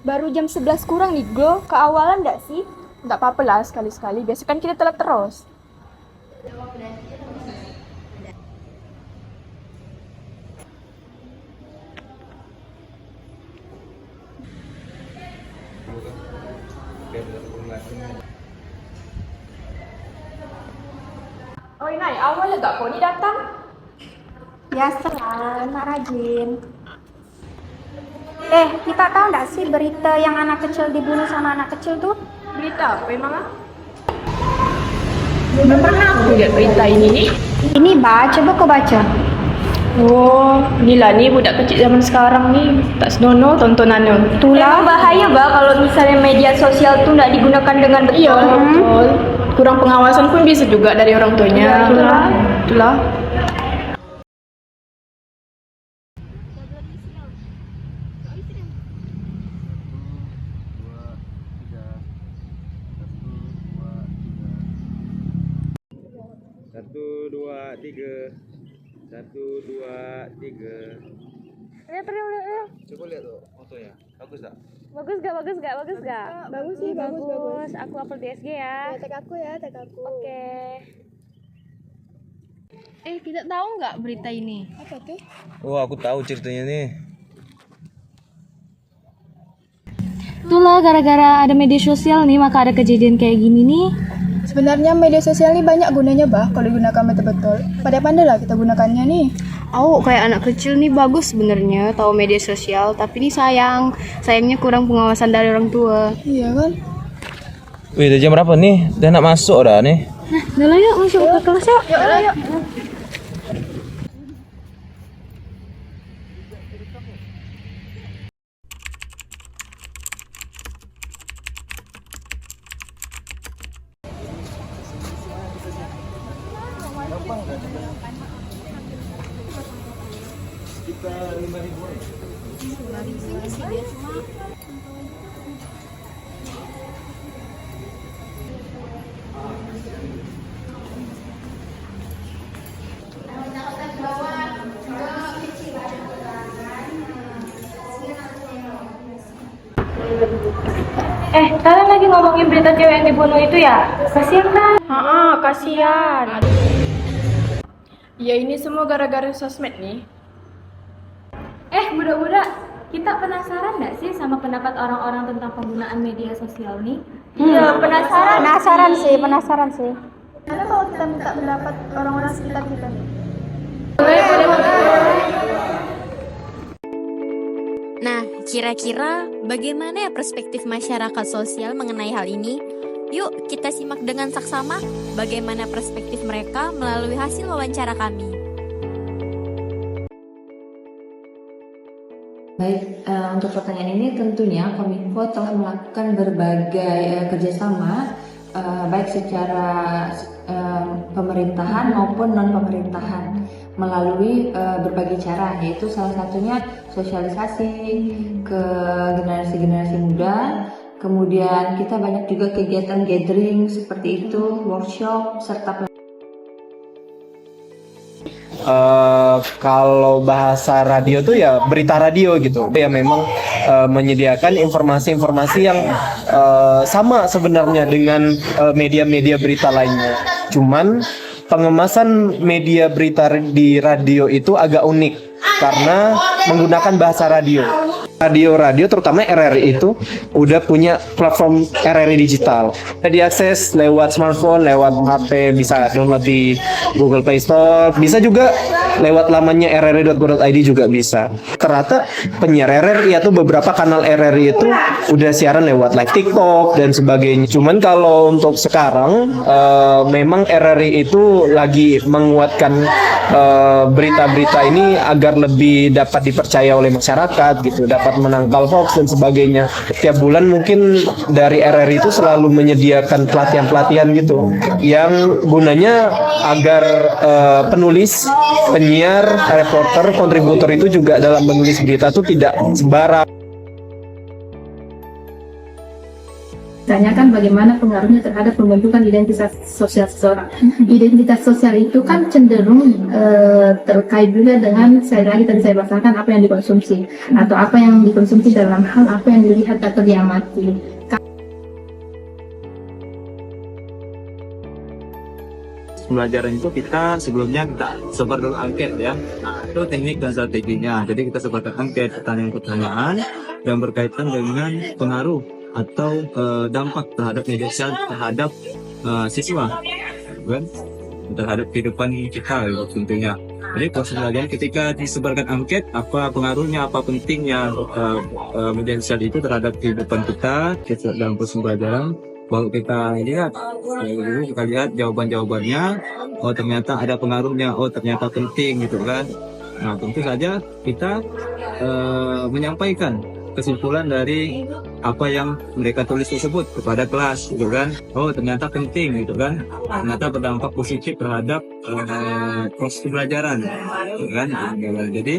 Baru jam 11 kurang nih, Glo. Keawalan nggak sih? Nggak apa-apa lah sekali-sekali. Biasa kan kita telat terus. Oh, Inai, awalnya nggak kau ni datang? Biasalah, anak rajin. Kita tahu nggak sih berita yang anak kecil dibunuh sama anak kecil tuh? Berita apa emang ah? Belum pernah aku lihat berita ini nih. Ini coba kau baca. Oh, inilah nih budak kecil zaman sekarang nih. Tak senonoh tontonannya. Itulah. Emang bahaya kalau misalnya media sosial tuh nggak digunakan dengan betul. Iya, betul. Kurang pengawasan pun bisa juga dari orang tuanya. Iya, Itulah. Satu, dua, tiga. Satu, dua, tiga. Lihat. Coba lihat tuh fotonya. Bagus tak? Bagus gak? Bagus sih, bagus. Aku upload di SG ya. Tag aku ya, tag aku. Oke. Kita tahu nggak berita ini? Apa tuh? Oh, aku tahu ceritanya nih. Itulah gara-gara ada media sosial nih maka ada kejadian kayak gini nih. Sebenarnya media sosial ini banyak gunanya kalau digunakan betul-betul. Pandai-pandai lah kita gunakannya nih. Kayak anak kecil nih bagus sebenarnya tahu media sosial, tapi nih sayangnya kurang pengawasan dari orang tua. Iya kan? Wih, udah jam berapa nih? Udah nak masuk dah nih. Udah lah yuk masuk ke kelas yuk. Yuk. Kalian lagi ngomongin berita cewek yang dibunuh itu ya? Kasian kan? Kasihan. Ya ini semua gara-gara sosmed nih. Budak-budak, kita penasaran nggak sih sama pendapat orang-orang tentang penggunaan media sosial nih? Iya, penasaran. Penasaran sih. Karena kalau kita minta pendapat orang-orang sekitar kita nih. Nah, kira-kira bagaimana ya perspektif masyarakat sosial mengenai hal ini? Yuk kita simak dengan saksama bagaimana perspektif mereka melalui hasil wawancara kami. Baik, untuk pertanyaan ini tentunya Kominfo telah melakukan berbagai kerjasama baik secara pemerintahan maupun non-pemerintahan melalui berbagai cara, yaitu salah satunya sosialisasi ke generasi-generasi muda. Kemudian kita banyak juga kegiatan gathering seperti itu, workshop, serta kalau bahasa radio tuh ya berita radio gitu ya, memang menyediakan informasi-informasi yang sama sebenarnya dengan media-media berita lainnya, cuman pengemasan media berita di radio itu agak unik karena menggunakan bahasa radio. Radio terutama RRI itu udah punya platform RRI digital. Bisa diakses lewat smartphone, lewat HP, bisa download di Google Play Store, bisa juga lewat lamannya rri.go.id juga bisa. Ternyata penyiar RRI atau beberapa kanal RRI itu udah siaran lewat live TikTok dan sebagainya. Cuman kalau untuk sekarang memang RRI itu lagi menguatkan berita-berita ini agar lebih dapat dipercaya oleh masyarakat gitu, dapat menangkal hoax dan sebagainya. Tiap bulan mungkin dari RRI itu selalu menyediakan pelatihan-pelatihan gitu yang gunanya agar penulis, penyiar, reporter, kontributor itu juga dalam menulis berita itu tidak sembarang. ditanyakan bagaimana pengaruhnya terhadap pembentukan identitas sosial seseorang. Identitas sosial itu kan cenderung terkait juga dengan, sekali lagi tadi saya bahasakan, apa yang dikonsumsi atau apa yang dikonsumsi dalam hal apa yang dilihat atau diamati. Pembelajaran itu kita sebelumnya kita sebar dulu angket ya. Nah, itu teknik dan strateginya. Jadi kita sebarkan angket, pertanyaan-pertanyaan yang berkaitan dengan pengaruh atau dampak terhadap media sosial terhadap siswa, kan? Terhadap kehidupan kita gitu, tentunya. Jadi proses pembelajaran ketika disebarkan angket, apa pengaruhnya, apa pentingnya media sosial itu terhadap kehidupan kita dalam proses pembelajaran. Baru kita lihat jawaban-jawabannya, oh ternyata ada pengaruhnya, oh ternyata penting gitu kan. Nah tentu saja kita menyampaikan kesimpulan dari apa yang mereka tulis tersebut kepada kelas gitu kan. Oh ternyata penting gitu kan, ternyata berdampak positif terhadap proses pembelajaran gitu kan. Jadi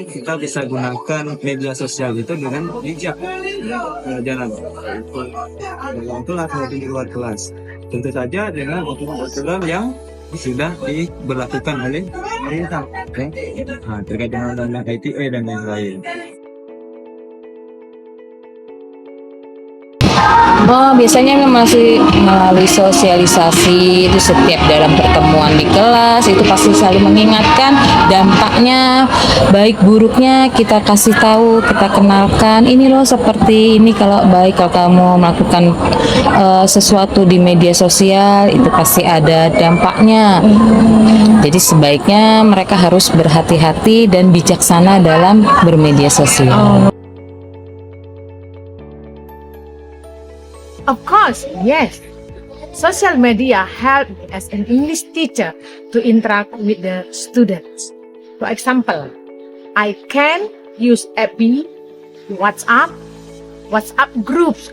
kita bisa gunakan media sosial itu dengan bijak pelajaran kelas maupun di luar kelas, tentu saja dengan aturan yang sudah diberlakukan oleh pemerintah terkait dengan undang-undang ITE dan lain-lain. Oh, biasanya masih melalui sosialisasi itu setiap dalam pertemuan di kelas itu pasti saling mengingatkan dampaknya, baik buruknya kita kasih tahu, kita kenalkan ini loh seperti ini kalau baik kalau kamu melakukan sesuatu di media sosial itu pasti ada dampaknya. Jadi sebaiknya mereka harus berhati-hati dan bijaksana dalam bermedia sosial. Of course, yes. Social media help me as an English teacher to interact with the students. For example, I can use FB, WhatsApp groups,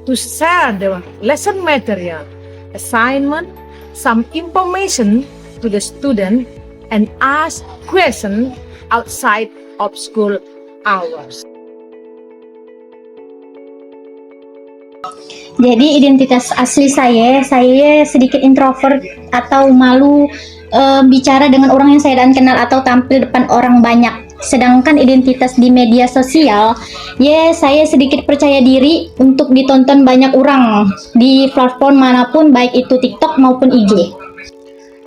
to share the lesson material, assignment, some information to the student and ask questions outside of school hours. Jadi identitas asli saya sedikit introvert atau malu bicara dengan orang yang saya dan kenal atau tampil depan orang banyak. Sedangkan identitas di media sosial, saya sedikit percaya diri untuk ditonton banyak orang di platform manapun, baik itu TikTok maupun IG.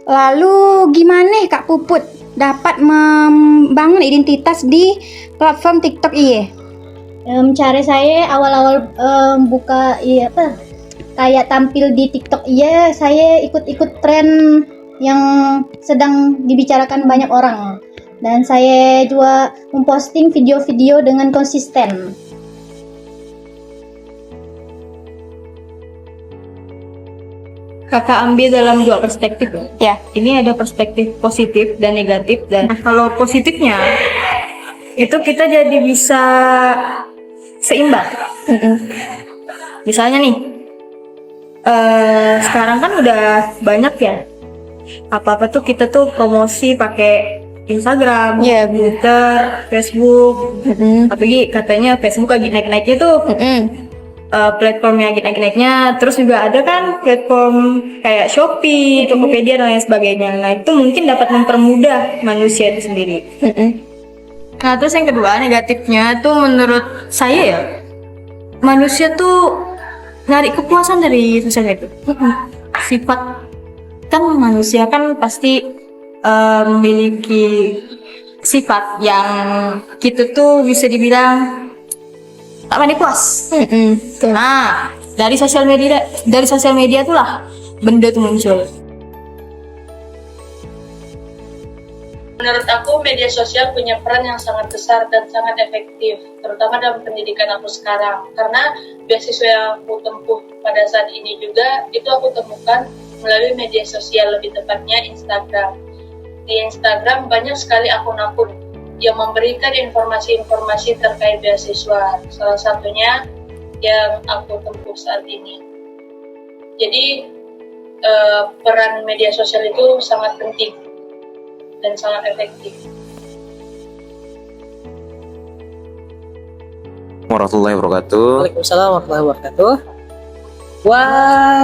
Lalu gimana Kak Puput dapat membangun identitas di platform TikTok ini? Cara saya awal-awal buka kayak tampil di TikTok saya ikut-ikut tren yang sedang dibicarakan banyak orang, dan saya juga memposting video-video dengan konsisten. Kakak ambil dalam dua perspektif ya. Ini ada perspektif positif dan negatif, dan kalau positifnya itu kita jadi bisa seimbang. Misalnya nih, sekarang kan udah banyak ya, apa-apa tuh kita tuh promosi pakai Instagram, Twitter, Facebook. Apalagi katanya Facebook lagi naik-naiknya tuh, platformnya lagi naik-naiknya. Terus juga ada kan platform kayak Shopee, Tokopedia dan lain sebagainya. Nah itu mungkin dapat mempermudah manusia itu sendiri. Nah terus yang kedua negatifnya tuh menurut saya ya, manusia tuh nyari kepuasan dari sosial itu. Sifat kan manusia kan pasti memiliki sifat yang kita tuh bisa dibilang tak pandai puas. Nah dari sosial media itulah benda tuh muncul. Menurut aku, media sosial punya peran yang sangat besar dan sangat efektif, terutama dalam pendidikan aku sekarang. Karena beasiswa yang aku tempuh pada saat ini juga, itu aku temukan melalui media sosial, lebih tepatnya Instagram. Di Instagram banyak sekali akun-akun yang memberikan informasi-informasi terkait beasiswa, salah satunya yang aku tempuh saat ini. Jadi, peran media sosial itu sangat penting dan sangat efektif. warahmatullahi wabarakatuh. Waalaikumsalam warahmatullahi wabarakatuh. Wa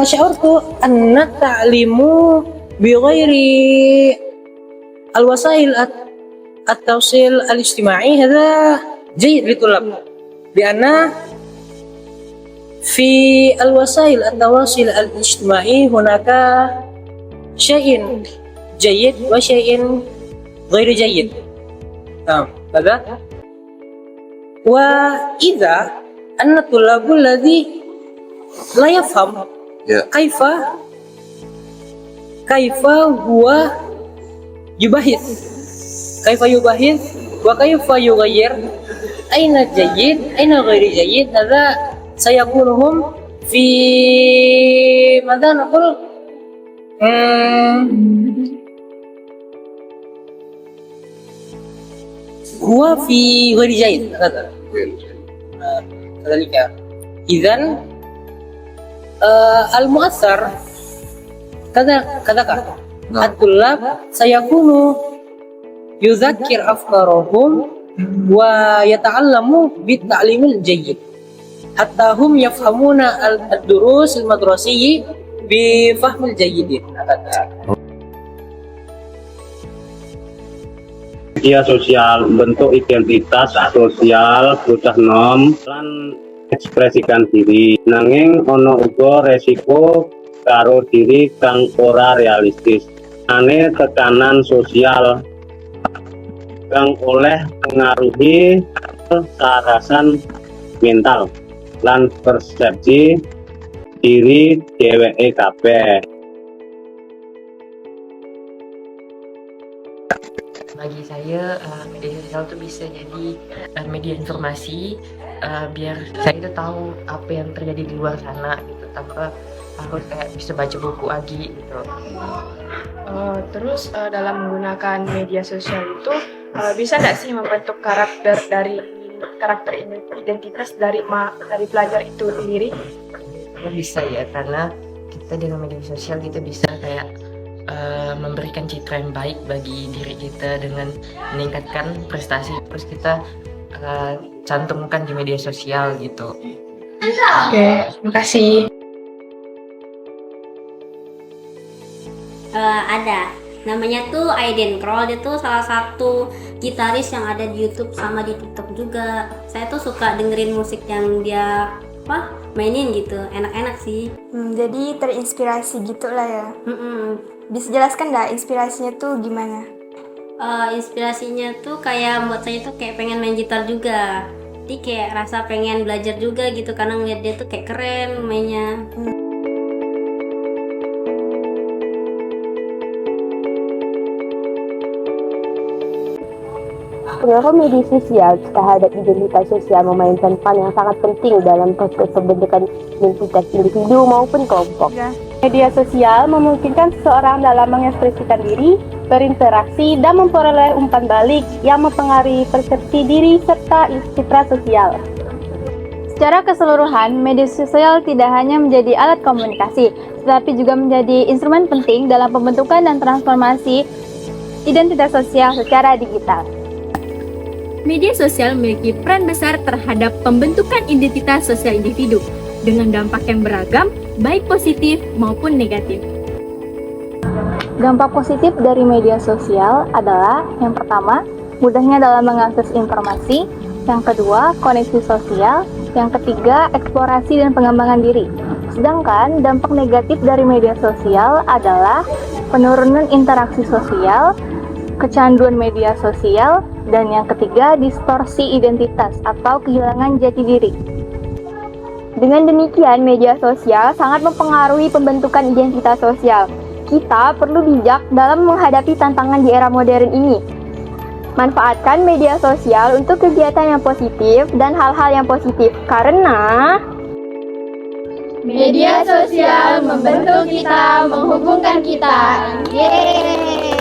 sya'urtu anna ta'limu bi ghairi al-wasail at-tawsil al-ijtima'i hadha jayyid litulab. Bi anna fi al-wasail at-tawasil al-ijtima'i hunaka syai'in jayyid wa syai'in ghairu jayyid. Maka wa idza anna tulabul ladzi la yafham kaifa huwa yubahith wa kaifa yughayyir aina jayyid aina ghairi jayyid hadha sayakunuhum fi madha naqul huwa fi ghairi jayyid hadha kadhalika idzan al-mu'athar kadzaka at-tullab sayakunu yudzakkir afkarahum wa yata'allamu bit-ta'limil jayyid hatta hum yafhamuna ad-durus al-madrasiyyi bi fahmil jayyid. Media sosial bentuk identitas sosial bocah nom lan ekspresikan diri, nanging ono uga resiko karo diri kang ora realistis. Ane tekanan sosial kang oleh mengaruhi sarasan mental lan persepsi diri dheweke kabeh. Bagi saya media sosial itu bisa jadi media informasi, biar saya itu tahu apa yang terjadi di luar sana gitu, tanpa harus kayak bisa baca buku lagi gitu. Terus dalam menggunakan media sosial itu bisa nggak sih membentuk karakter identitas dari pelajar itu sendiri? Bisa ya, karena kita dengan media sosial kita bisa kayak memberikan citra yang baik bagi diri kita dengan meningkatkan prestasi terus kita cantumkan di media sosial gitu. Oke, terima kasih. Ada namanya tuh Aiden Kroll, dia tuh salah satu gitaris yang ada di YouTube sama di TikTok juga. Saya tuh suka dengerin musik yang dia mainin gitu, enak-enak sih. Jadi terinspirasi gitu lah ya. Bisa jelaskan nggak inspirasinya tuh gimana? Inspirasinya tuh kayak buat saya tuh kayak pengen main gitar juga. Jadi kayak rasa pengen belajar juga gitu karena ngeliat dia tuh kayak keren mainnya. Pengaruh media sosial terhadap identitas sosial memainkan peran yang sangat penting dalam proses pembentukan identitas individu maupun kelompok. Media sosial memungkinkan seseorang dalam mengekspresikan diri, berinteraksi, dan memperoleh umpan balik yang mempengaruhi persepsi diri serta citra sosial. Secara keseluruhan, media sosial tidak hanya menjadi alat komunikasi, tetapi juga menjadi instrumen penting dalam pembentukan dan transformasi identitas sosial secara digital. Media sosial memiliki peran besar terhadap pembentukan identitas sosial individu dengan dampak yang beragam, baik positif maupun negatif. Dampak positif dari media sosial adalah yang pertama, mudahnya dalam mengakses informasi, yang kedua, koneksi sosial, yang ketiga, eksplorasi dan pengembangan diri. Sedangkan dampak negatif dari media sosial adalah penurunan interaksi sosial, kecanduan media sosial, dan yang ketiga, distorsi identitas atau kehilangan jati diri. Dengan demikian, media sosial sangat mempengaruhi pembentukan identitas sosial. Kita perlu bijak dalam menghadapi tantangan di era modern ini. Manfaatkan media sosial untuk kegiatan yang positif dan hal-hal yang positif, karena media sosial membentuk kita, menghubungkan kita. Yeay!